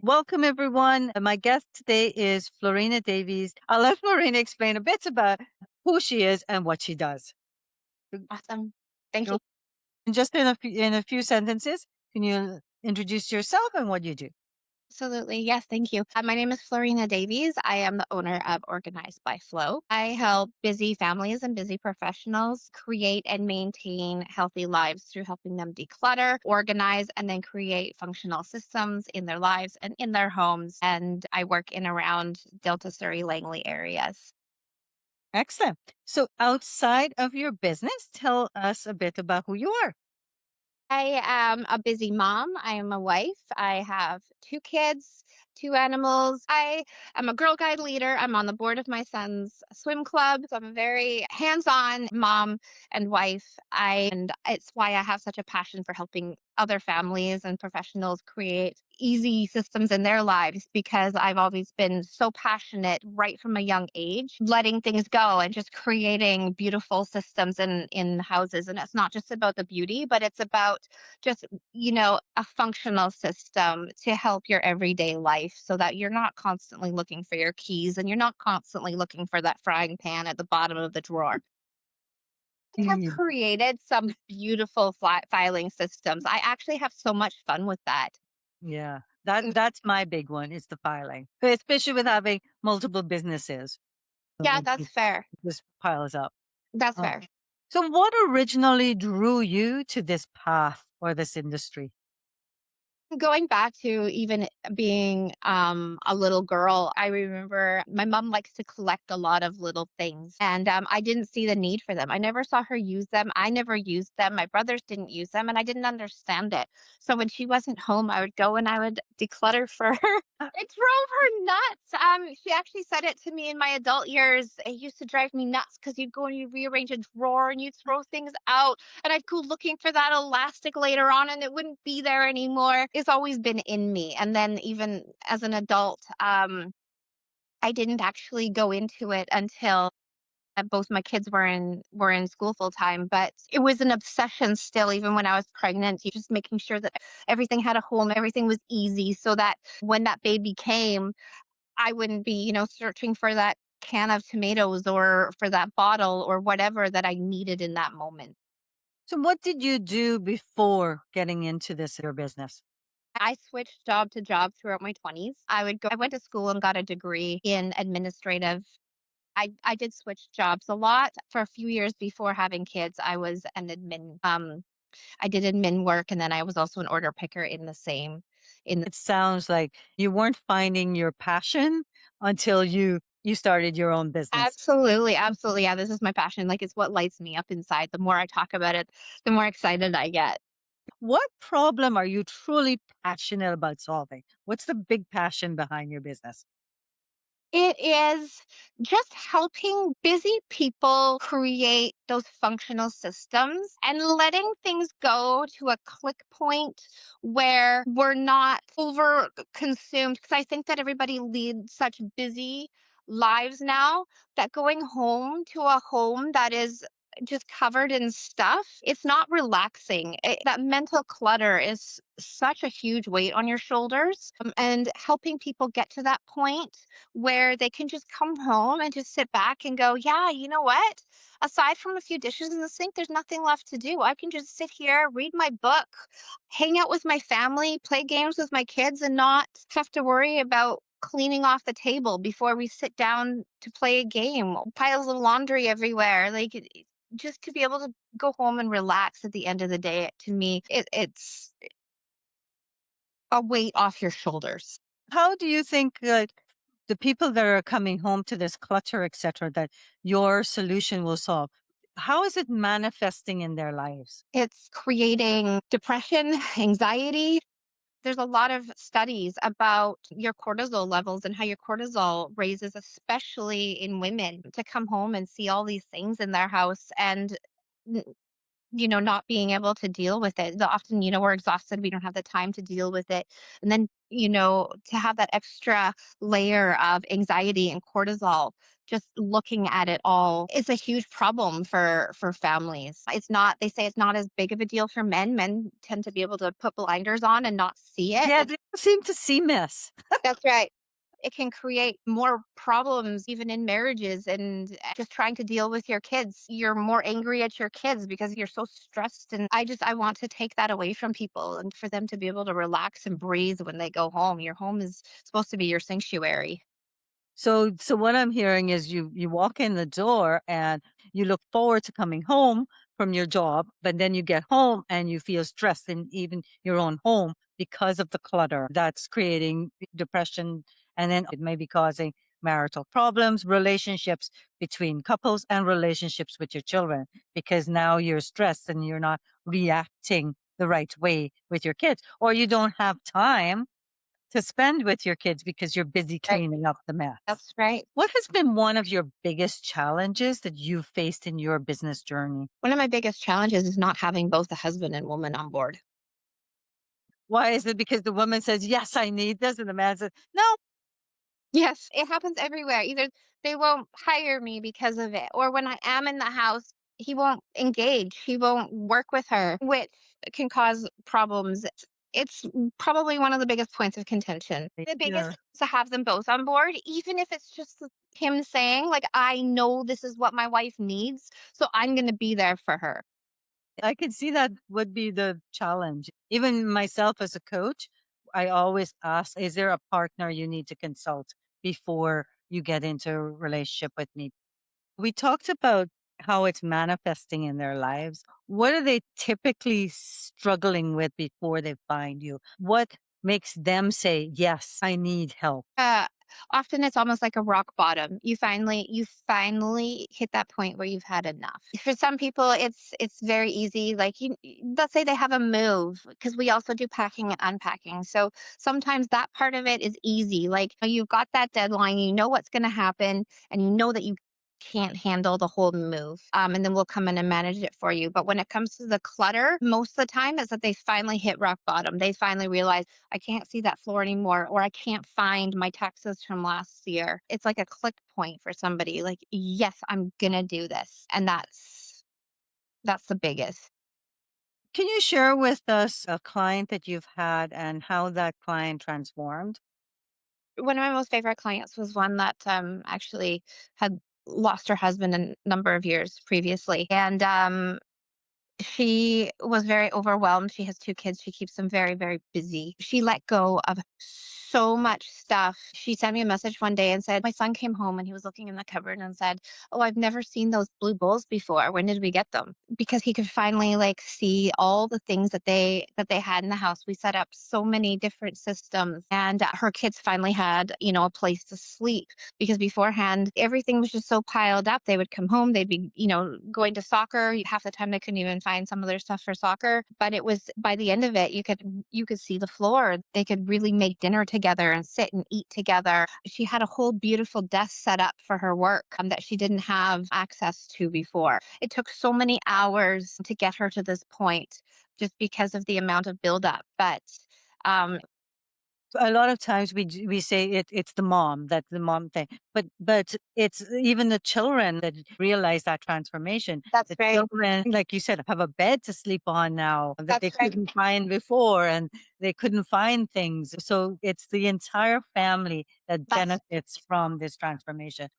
Welcome, everyone. My guest today is Florena Davies. I'll let Florena explain a bit about who she is and what she does. Awesome. Thank you. So, just in a few sentences, can you introduce yourself and what you do? Absolutely. Yes, thank you. My name is Florena Davies. I am the owner of Organized by Flow. I help busy families and busy professionals create and maintain healthy lives through helping them declutter, organize, and then create functional systems in their lives and in their homes. And I work in around Delta Surrey Langley areas. Excellent. So, outside of your business, tell us a bit about who you are. I am a busy mom. I am a wife. I have two kids, two animals. I am a Girl Guide leader. I'm on the board of my son's swim club. So I'm a very hands on mom and wife. And it's why I have such a passion for helping other families and professionals create easy systems in their lives because I've always been so passionate right from a young age, letting things go and just creating beautiful systems in houses. And it's not just about the beauty, but it's about just, a functional system to help your everyday life so that you're not constantly looking for your keys and you're not constantly looking for that frying pan at the bottom of the drawer. I have Mm. created some beautiful filing systems. I actually have so much fun with that. Yeah, Mm, that's my big one. Is the filing, especially with having multiple businesses. So yeah, it that's fair. just piles up. That's Uh, fair. so, what originally drew you to this path or this industry? Going back to even being, a little girl, I remember my mom likes to collect a lot of little things, and, I didn't see the need for them. I never saw her use them. I never used them. My brothers didn't use them, and I didn't understand it. So when she wasn't home, I would go and I would declutter for her. It drove her nuts. She actually said it to me in my adult years. It used to drive me nuts because 'cause you'd go and you'd rearrange a drawer and you'd throw things out and I'd go looking for that elastic later on and it wouldn't be there anymore. It's always been in me. And then even as an adult, I didn't actually go into it until both my kids were in school full time, but it was an obsession still, even when I was pregnant. Just making sure that everything had a home, everything was easy, so that when that baby came, I wouldn't be, searching for that can of tomatoes or for that bottle or whatever that I needed in that moment. So, what did you do before getting into this your business? I switched job to job throughout my 20s. I went to school and got a degree in administrative. I did switch jobs a lot. For a few years before having kids, I was an admin. I did admin work, and then I was also an order picker in the same. In the, It sounds like you weren't finding your passion until you started your own business. Absolutely, absolutely, yeah. This is my passion. Like it's what lights me up inside. The more I talk about it, the more excited I get. What problem are you truly passionate about solving? What's the big passion behind your business? It is just helping busy people create those functional systems and letting things go to a click point where we're not over consumed. Because I think that everybody leads such busy lives now that going home to a home that is just covered in stuff, it's not relaxing. That mental clutter is such a huge weight on your shoulders. And helping people get to that point where they can just come home and just sit back and go, yeah, you know what? Aside from a few dishes in the sink, there's nothing left to do. I can just sit here, read my book, hang out with my family, play games with my kids, and not have to worry about cleaning off the table before we sit down to play a game. Piles of laundry everywhere. Just to be able to go home and relax at the end of the day, to me, it's a weight off your shoulders. How do you think the people that are coming home to this clutter, etc., that your solution will solve? How is it manifesting in their lives? It's creating depression, anxiety. There's a lot of studies about your cortisol levels and how your cortisol raises, especially in women, to come home and see all these things in their house and not being able to deal with it. Often, we're exhausted, we don't have the time to deal with it. And then to have that extra layer of anxiety and cortisol just looking at it all is a huge problem for families. It's not They say it's not as big of a deal for men. Men tend to be able to put blinders on and not see it. Yeah, they seem to see mess. That's right. It can create more problems even in marriages and just trying to deal with your kids. You're more angry at your kids because you're so stressed. And I want to take that away from people and for them to be able to relax and breathe when they go home. Your home is supposed to be your sanctuary. So what I'm hearing is you walk in the door and you look forward to coming home from your job, but then you get home and you feel stressed in even your own home because of the clutter that's creating depression, and then it may be causing marital problems, relationships between couples, and relationships with your children, because now you're stressed and you're not reacting the right way with your kids, or you don't have time to spend with your kids because you're busy Right. cleaning up the mess. That's right. What has been one of your biggest challenges that you've faced in your business journey? One of my biggest challenges is not having both the husband and woman on board. Why is it because the woman says, "Yes, I need this," and the man says, "No." Yes, it happens everywhere. Either they won't hire me because of it, or when I am in the house, he won't engage. He won't work with her, which can cause problems. It's probably one of the biggest points of contention. The biggest Yeah, is to have them both on board, even if it's just him saying, like, I know this is what my wife needs, so I'm going to be there for her. I can see that would be the challenge. Even myself as a coach, I always ask, is there a partner you need to consult before you get into a relationship with me? We talked about how it's manifesting in their lives. What are they typically struggling with before they find you? What makes them say, "Yes, I need help"? Uh, Often it's almost like a rock bottom. You finally hit that point where you've had enough. For some people, it's very easy. Like let's say they have a move because we also do packing and unpacking. So sometimes that part of it is easy. Like you've got that deadline, you know what's going to happen, and you know that you can't handle the whole move. And then we'll come in and manage it for you. But when it comes to the clutter, most of the time it's that they finally hit rock bottom. They finally realize I can't see that floor anymore, or I can't find my taxes from last year. It's like a click point for somebody like, yes, I'm gonna do this. And that's the biggest. Can you share with us a client that you've had and how that client transformed? One of my most favorite clients was one that actually had lost her husband a number of years previously. And she was very overwhelmed. She has 2 kids. She keeps them very, very busy. She let go of so much stuff. She sent me a message one day and said, "My son came home and he was looking in the cupboard and said, 'Oh, I've never seen those blue bowls before. When did we get them?'" Because he could finally like see all the things that they had in the house. We set up so many different systems and her kids finally had, a place to sleep because beforehand everything was just so piled up. They would come home, they'd be, going to soccer. Half the time they couldn't even find some of their stuff for soccer. But it was by the end of it, you could see the floor. They could really make dinner together and sit and eat together. She had a whole beautiful desk set up for her work that she didn't have access to before. It took so many hours to get her to this point just because of the amount of buildup. But um, A lot of times we say it's the mom, that's the mom thing, but it's even the children that realize that transformation. that's The right. children, like you said, have a bed to sleep on now that they That's right. couldn't find before, and they couldn't find things. So it's the entire family that That's benefits from this transformation.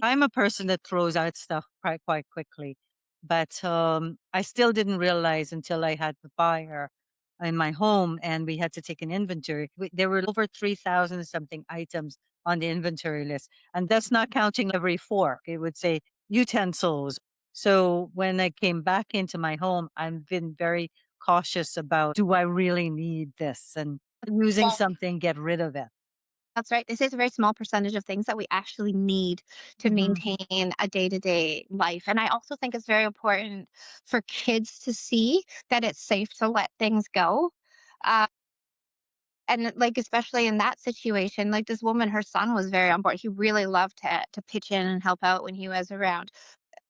I'm a person that throws out stuff quite quickly, but I still didn't realize until I had the fire in my home and we had to take an inventory. There were over 3,000 something items on the inventory list. And that's not counting every fork. It would say utensils. So when I came back into my home, I've been very cautious about, do I really need this? And using yeah. something, get rid of it. That's right. They say it's a very small percentage of things that we actually need to Mhm. maintain a day-to-day life. And I also think it's very important for kids to see that it's safe to let things go. Uh, and like especially in that situation, like this woman, her son was very on board. He really loved to pitch in and help out when he was around.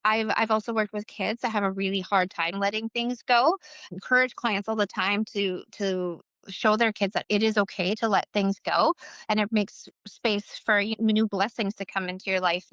I've also worked with kids that have a really hard time letting things go. Encourage clients all the time to show their kids that it is okay to let things go, and it makes space for new blessings to come into your life.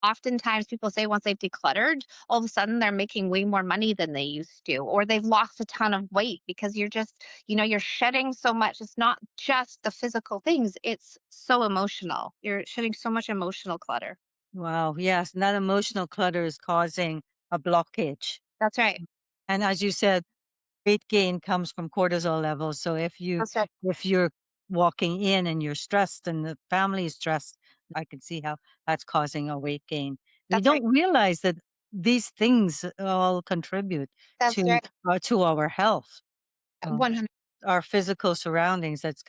Oftentimes, people say once they've decluttered, all of a sudden they're making way more money than they used to, or they've lost a ton of weight because you're just, you're shedding so much. It's not just the physical things, it's so emotional. You're shedding so much emotional clutter. Wow. Yes. And that emotional clutter is causing a blockage. That's right. And as you said, weight gain comes from cortisol levels. So That's right. if you're walking in and you're stressed and the family is stressed, I can see how that's causing a weight gain. We That's right. don't realize that these things all contribute That's right. to our health, uh, 100. our physical surroundings. That's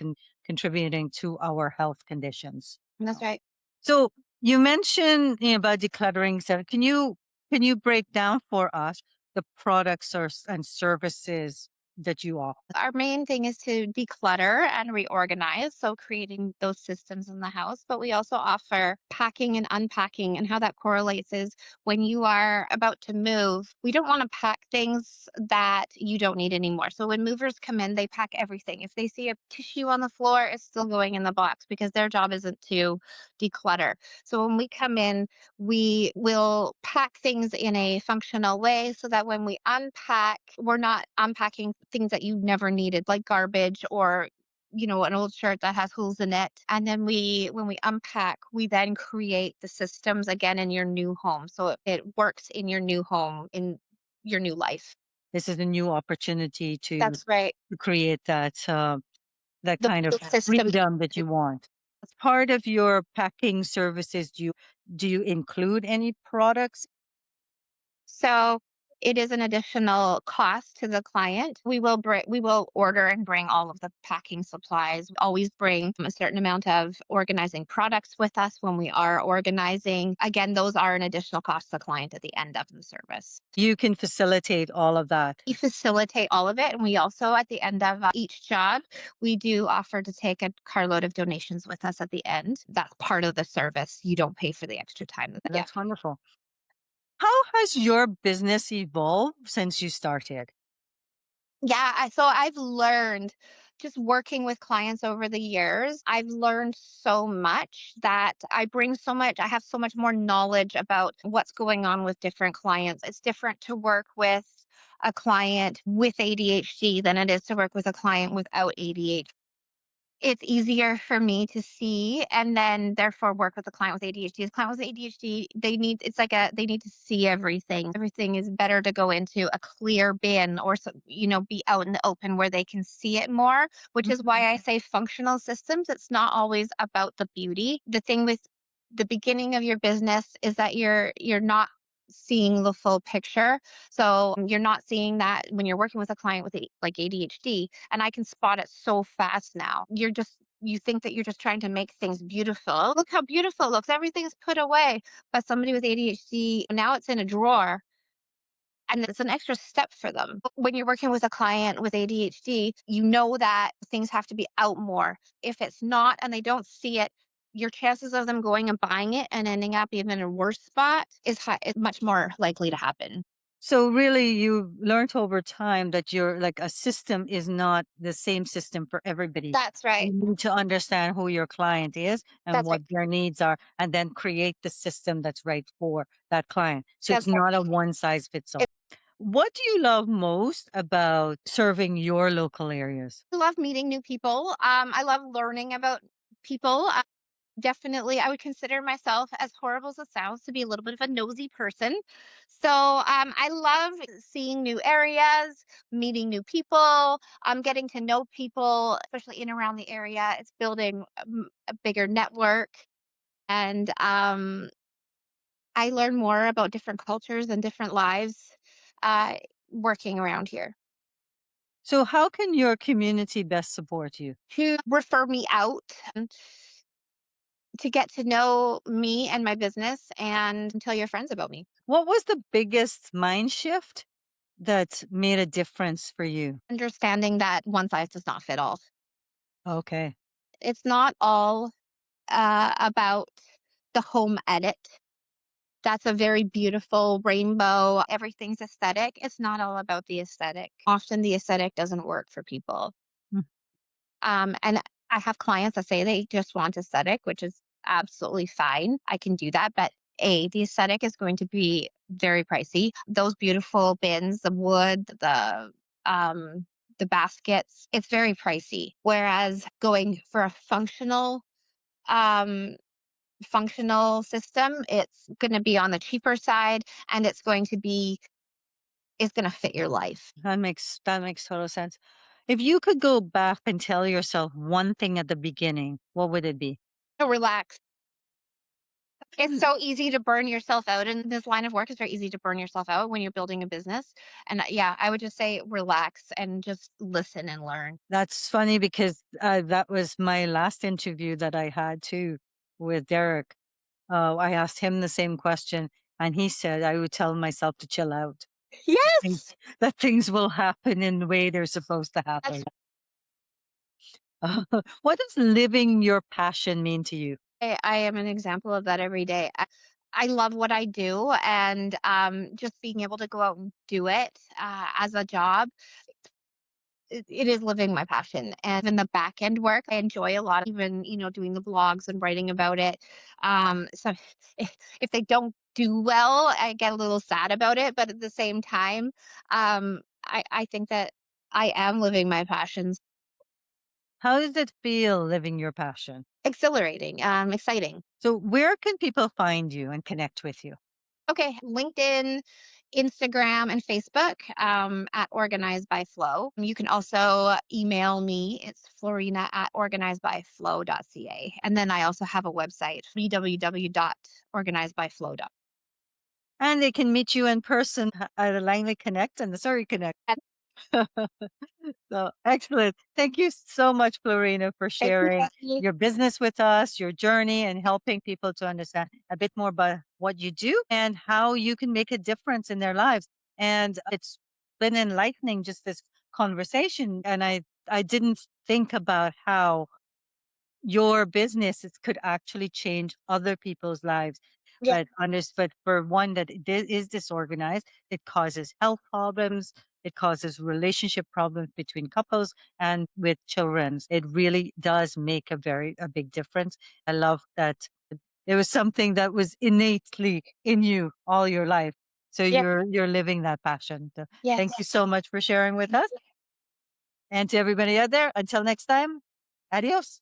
contributing to our health conditions. That's right. So you mentioned, about decluttering. So can you break down for us the products and services that you offer? Our main thing is to declutter and reorganize, so creating those systems in the house. But we also offer packing and unpacking, and how that correlates is when you are about to move, we don't want to pack things that you don't need anymore. So when movers come in, they pack everything. If they see a tissue on the floor, it's still going in the box because their job isn't to declutter. So when we come in, we will pack things in a functional way so that when we unpack, we're not unpacking things that you never needed, like garbage or an old shirt that has holes in it. And then when we unpack, we then create the systems again in your new home. So it works in your new home, in your new life. This is a new opportunity That's right. to create that The, kind of the system. freedom that you want. As part of your packing services, do you include any products? So it is an additional cost to the client. We will order and bring all of the packing supplies. We always bring a certain amount of organizing products with us when we are organizing. Again, those are an additional cost to the client at the end of the service. You can facilitate all of that. We facilitate all of it, and we also, at the end of each job, we do offer to take a carload of donations with us at the end. That's part of the service. You don't pay for the extra time. Yeah. That's wonderful. How has your business evolved since you started? Yeah, so I've learned, just working with clients over the years, I've learned so much that I have so much more knowledge about what's going on with different clients. It's different to work with a client with ADHD than it is to work with a client without ADHD. It's easier for me to see and then therefore work with a client with ADHD. A client with ADHD, they need to see everything. Everything is better to go into a clear bin or be out in the open where they can see it more, which is why I say functional systems. It's not always about the beauty. The thing with the beginning of your business is that you're not seeing the full picture. So you're not seeing that when you're working with a client with like ADHD, and I can spot it so fast now. You think that you're just trying to make things beautiful. "Oh, look how beautiful it looks. Everything's put away." But somebody with ADHD, now it's in a drawer, and it's an extra step for them. When you're working with a client with ADHD, you know that things have to be out more. If it's not and they don't see it, your chances of them going and buying it and ending up even in a worse spot is much more likely to happen. So really you learned over time that your like a system is not the same system for everybody. That's right. You need to understand who your client is and That's right. what their needs are, and then create the system that's right for that client. So it's That's right. not a one size fits all. What do you love most about serving your local areas? I love meeting new people. I love learning about people. Definitely, I would consider myself, as horrible as it sounds, to be a little bit of a nosy person. So I love seeing new areas, meeting new people, getting to know people, especially in around the area. It's building a bigger network, and I learn more about different cultures and different lives uh, working around here. So how can your community best support you? To refer me out, to get to know me and my business and tell your friends about me. What was the biggest mind shift that made a difference for you? Understanding that one size does not fit all. Okay. It's not all about the home edit. That's a very beautiful rainbow. Everything's aesthetic. It's not all about the aesthetic. Often the aesthetic doesn't work for people. And I have clients that say they just want aesthetic, which is absolutely fine. I can do that. But the aesthetic is going to be very pricey. Those beautiful bins, um, the baskets, it's very pricey. Whereas going for a um, functional system, it's going to be on the cheaper side, and it's going to fit your life. That makes total sense. If you could go back and tell yourself one thing at the beginning, what would it be? So relax. It's so easy to burn yourself out in this line of work. It's very easy to burn yourself out when you're building a business. And yeah, I would just say relax and just listen and learn. That's funny because that was my last interview that I had too with Derek. I asked him the same question, and he said I would tell myself to chill out. Things Yes. that things will happen in the way they're supposed to That's happen. What does living your passion mean to you? I am an example of that every day. I love what I do, and just being able to go out and do it as a job, it is living my passion. And even the back end work, I enjoy a lot, even, doing the blogs and writing about it. So if they don't do well, I get a little sad about it. But at the same time, I think that I am living my passions. How does it feel living your passion? Exhilarating, exciting. So, where can people find you and connect with you? Okay, LinkedIn, Instagram, and Facebook at Organized by Flow. You can also email me. It's Florena at organizedbyflow.ca. And then I also have a website, www.organizedbyflow.com. And they can meet you in person at a Langley Connect and the Surrey Connect. So excellent. Thank you so much, Florina, for Thank you, sharing Becky. your business with us, your journey, and helping people to understand a bit more about what you do and how you can make a difference in their lives. And it's been enlightening just this conversation. And I didn't think about how your businesses could actually change other people's lives. Yeah. But for one that is disorganized, it causes health problems. It causes relationship problems between couples and with children. It really does make a big difference. I love that it was something that was innately in you all your life. So Yeah. you're living that passion. So thank you Yes. so much for sharing with us. And to everybody out there, until next time, adios.